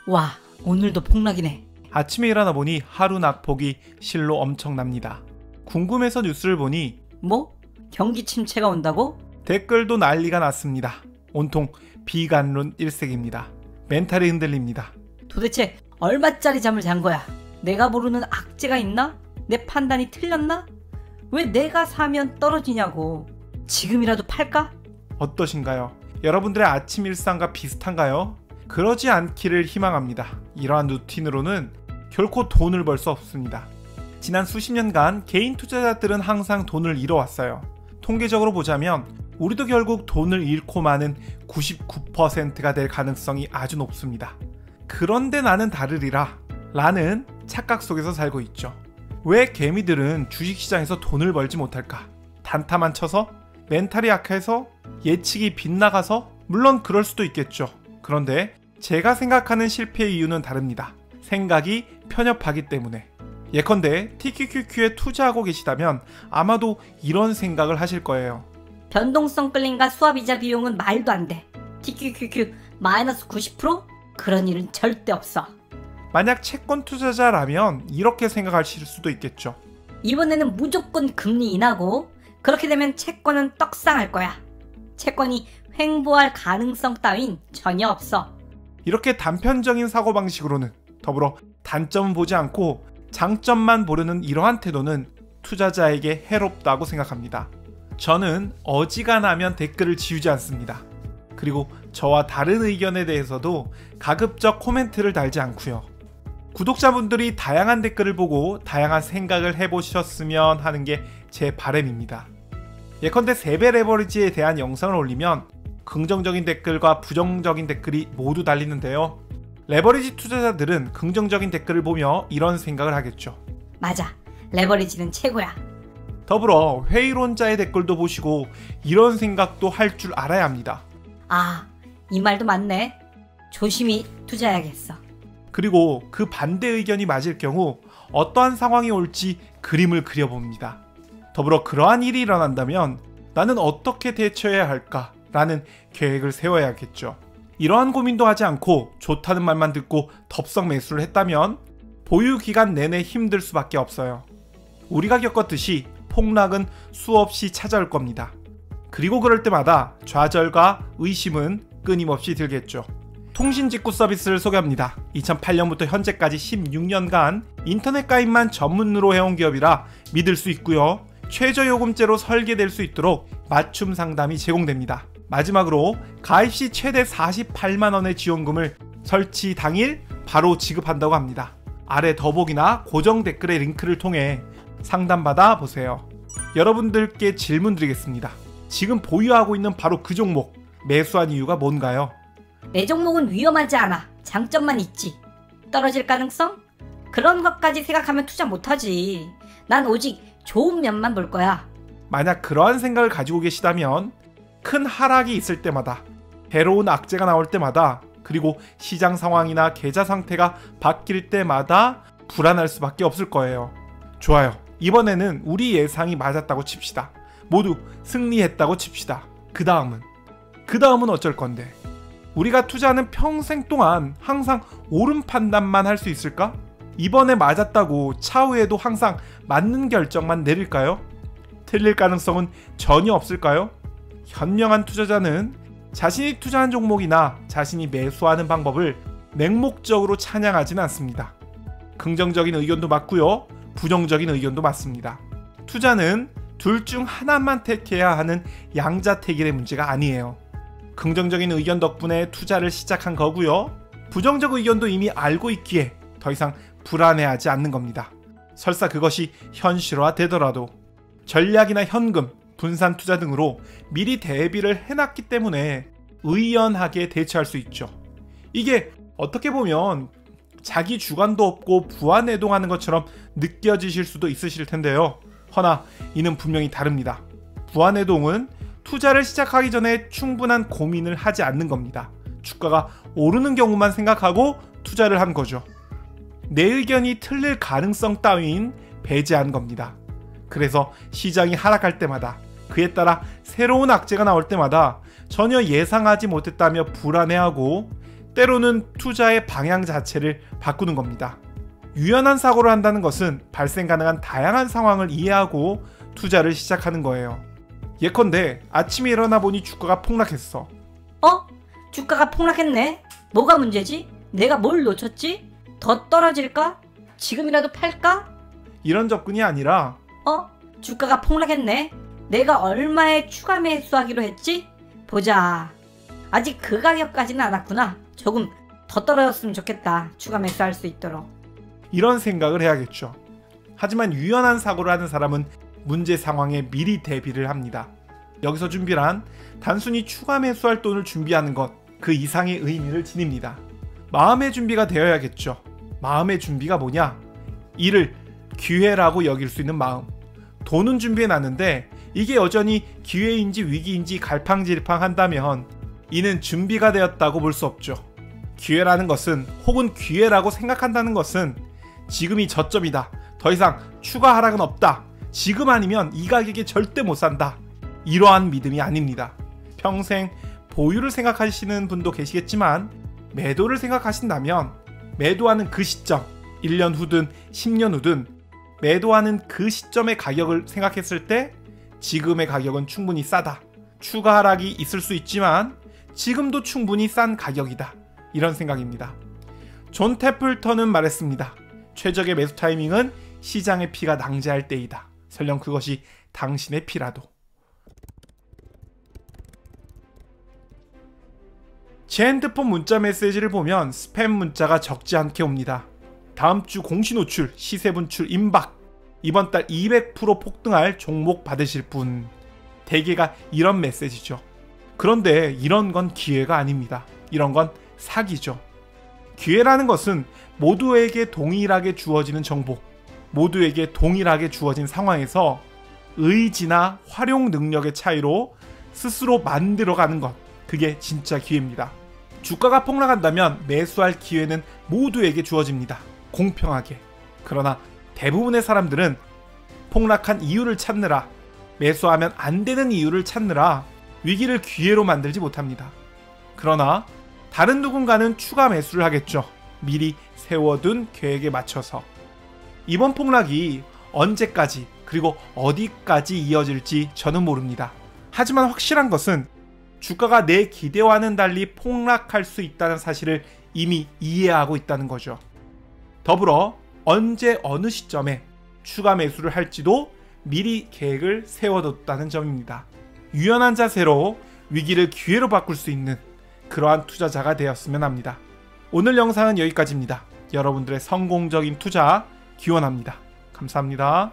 와, 오늘도 폭락이네. 아침에 일어나 보니 하루 낙폭이 실로 엄청납니다. 궁금해서 뉴스를 보니 뭐? 경기 침체가 온다고? 댓글도 난리가 났습니다. 온통 비관론 일색입니다. 멘탈이 흔들립니다. 도대체 얼마짜리 잠을 잔 거야? 내가 모르는 악재가 있나? 내 판단이 틀렸나? 왜 내가 사면 떨어지냐고. 지금이라도 팔까? 어떠신가요? 여러분들의 아침 일상과 비슷한가요? 그러지 않기를 희망합니다. 이러한 루틴으로는 결코 돈을 벌 수 없습니다. 지난 수십 년간 개인 투자자들은 항상 돈을 잃어왔어요. 통계적으로 보자면 우리도 결국 돈을 잃고 마는 99%가 될 가능성이 아주 높습니다. 그런데 나는 다르리라 라는 착각 속에서 살고 있죠. 왜 개미들은 주식시장에서 돈을 벌지 못할까? 단타만 쳐서? 멘탈이 약해서? 예측이 빗나가서? 물론 그럴 수도 있겠죠. 그런데 제가 생각하는 실패의 이유는 다릅니다. 생각이 편협하기 때문에. 예컨대 TQQQ에 투자하고 계시다면 아마도 이런 생각을 하실 거예요. 변동성 끌림과 수합이자 비용은 말도 안 돼. TQQQ 마이너스 90%? 그런 일은 절대 없어. 만약 채권 투자자라면 이렇게 생각하실 수도 있겠죠. 이번에는 무조건 금리 인하고 그렇게 되면 채권은 떡상할 거야. 채권이 횡보할 가능성 따윈 전혀 없어. 이렇게 단편적인 사고방식으로는 더불어 단점은 보지 않고 장점만 보려는 이러한 태도는 투자자에게 해롭다고 생각합니다. 저는 어지간하면 댓글을 지우지 않습니다. 그리고 저와 다른 의견에 대해서도 가급적 코멘트를 달지 않고요. 구독자분들이 다양한 댓글을 보고 다양한 생각을 해보셨으면 하는 게 제 바람입니다. 예컨대 3배 레버리지에 대한 영상을 올리면 긍정적인 댓글과 부정적인 댓글이 모두 달리는데요. 레버리지 투자자들은 긍정적인 댓글을 보며 이런 생각을 하겠죠. 맞아, 레버리지는 최고야. 더불어 회의론자의 댓글도 보시고 이런 생각도 할 줄 알아야 합니다. 아, 이 말도 맞네. 조심히 투자해야겠어. 그리고 그 반대 의견이 맞을 경우 어떠한 상황이 올지 그림을 그려봅니다. 더불어 그러한 일이 일어난다면 나는 어떻게 대처해야 할까? 라는 계획을 세워야겠죠. 이러한 고민도 하지 않고 좋다는 말만 듣고 덥석 매수를 했다면 보유 기간 내내 힘들 수밖에 없어요. 우리가 겪었듯이 폭락은 수없이 찾아올 겁니다. 그리고 그럴 때마다 좌절과 의심은 끊임없이 들겠죠. 통신 직구 서비스를 소개합니다. 2008년부터 현재까지 16년간 인터넷 가입만 전문으로 해온 기업이라 믿을 수 있고요. 최저요금제로 설계될 수 있도록 맞춤 상담이 제공됩니다. 마지막으로 가입 시 최대 48만원의 지원금을 설치 당일 바로 지급한다고 합니다. 아래 더보기나 고정 댓글의 링크를 통해 상담받아 보세요. 여러분들께 질문 드리겠습니다. 지금 보유하고 있는 바로 그 종목 매수한 이유가 뭔가요? 내 종목은 위험하지 않아. 장점만 있지. 떨어질 가능성? 그런 것까지 생각하면 투자 못하지. 난 오직 좋은 면만 볼 거야. 만약 그러한 생각을 가지고 계시다면 큰 하락이 있을 때마다, 해로운 악재가 나올 때마다, 그리고 시장 상황이나 계좌 상태가 바뀔 때마다 불안할 수밖에 없을 거예요. 좋아요. 이번에는 우리 예상이 맞았다고 칩시다. 모두 승리했다고 칩시다. 그 다음은 어쩔 건데? 우리가 투자하는 평생 동안 항상 옳은 판단만 할 수 있을까? 이번에 맞았다고 차후에도 항상 맞는 결정만 내릴까요? 틀릴 가능성은 전혀 없을까요? 현명한 투자자는 자신이 투자한 종목이나 자신이 매수하는 방법을 맹목적으로 찬양하지는 않습니다. 긍정적인 의견도 맞고요. 부정적인 의견도 맞습니다. 투자는 둘 중 하나만 택해야 하는 양자택일의 문제가 아니에요. 긍정적인 의견 덕분에 투자를 시작한 거고요. 부정적 의견도 이미 알고 있기에 더 이상 불안해하지 않는 겁니다. 설사 그것이 현실화되더라도 전략이나 현금, 분산 투자 등으로 미리 대비를 해놨기 때문에 의연하게 대처할 수 있죠. 이게 어떻게 보면 자기 주관도 없고 부안해동하는 것처럼 느껴지실 수도 있으실 텐데요. 허나 이는 분명히 다릅니다. 부안해동은 투자를 시작하기 전에 충분한 고민을 하지 않는 겁니다. 주가가 오르는 경우만 생각하고 투자를 한 거죠. 내 의견이 틀릴 가능성 따윈 배제한 겁니다. 그래서 시장이 하락할 때마다, 그에 따라 새로운 악재가 나올 때마다 전혀 예상하지 못했다며 불안해하고 때로는 투자의 방향 자체를 바꾸는 겁니다. 유연한 사고를 한다는 것은 발생 가능한 다양한 상황을 이해하고 투자를 시작하는 거예요. 예컨대 아침에 일어나 보니 주가가 폭락했어. 주가가 폭락했네? 뭐가 문제지? 내가 뭘 놓쳤지? 더 떨어질까? 지금이라도 팔까? 이런 접근이 아니라 주가가 폭락했네? 내가 얼마에 추가 매수하기로 했지? 보자. 아직 그 가격까지는 안 왔구나. 조금 더 떨어졌으면 좋겠다. 추가 매수할 수 있도록. 이런 생각을 해야겠죠. 하지만 유연한 사고를 하는 사람은 문제 상황에 미리 대비를 합니다. 여기서 준비란 단순히 추가 매수할 돈을 준비하는 것, 그 이상의 의미를 지닙니다. 마음의 준비가 되어야겠죠. 마음의 준비가 뭐냐? 이를 기회라고 여길 수 있는 마음. 돈은 준비해놨는데 이게 여전히 기회인지 위기인지 갈팡질팡 한다면 이는 준비가 되었다고 볼 수 없죠. 기회라는 것은, 혹은 기회라고 생각한다는 것은 지금이 저점이다. 더 이상 추가 하락은 없다. 지금 아니면 이 가격에 절대 못 산다. 이러한 믿음이 아닙니다. 평생 보유를 생각하시는 분도 계시겠지만 매도를 생각하신다면 매도하는 그 시점, 1년 후든 10년 후든 매도하는 그 시점의 가격을 생각했을 때 지금의 가격은 충분히 싸다. 추가 하락이 있을 수 있지만 지금도 충분히 싼 가격이다. 이런 생각입니다. 존 태플턴은 말했습니다. 최적의 매수 타이밍은 시장의 피가 낭자할 때이다. 설령 그것이 당신의 피라도. 제 핸드폰 문자 메시지를 보면 스팸 문자가 적지 않게 옵니다. 다음 주 공시노출, 시세 분출 임박, 이번 달 200% 폭등할 종목 받으실 분. 대개가 이런 메시지죠. 그런데 이런 건 기회가 아닙니다. 이런 건 사기죠. 기회라는 것은 모두에게 동일하게 주어지는 정보, 모두에게 동일하게 주어진 상황에서 의지나 활용 능력의 차이로 스스로 만들어가는 것, 그게 진짜 기회입니다. 주가가 폭락한다면 매수할 기회는 모두에게 주어집니다. 공평하게. 그러나 대부분의 사람들은 폭락한 이유를 찾느라, 매수하면 안 되는 이유를 찾느라 위기를 기회로 만들지 못합니다. 그러나 다른 누군가는 추가 매수를 하겠죠. 미리 세워둔 계획에 맞춰서. 이번 폭락이 언제까지 그리고 어디까지 이어질지 저는 모릅니다. 하지만 확실한 것은 주가가 내 기대와는 달리 폭락할 수 있다는 사실을 이미 이해하고 있다는 거죠. 더불어 언제 어느 시점에 추가 매수를 할지도 미리 계획을 세워뒀다는 점입니다. 유연한 자세로 위기를 기회로 바꿀 수 있는 그러한 투자자가 되었으면 합니다. 오늘 영상은 여기까지입니다. 여러분들의 성공적인 투자 기원합니다. 감사합니다.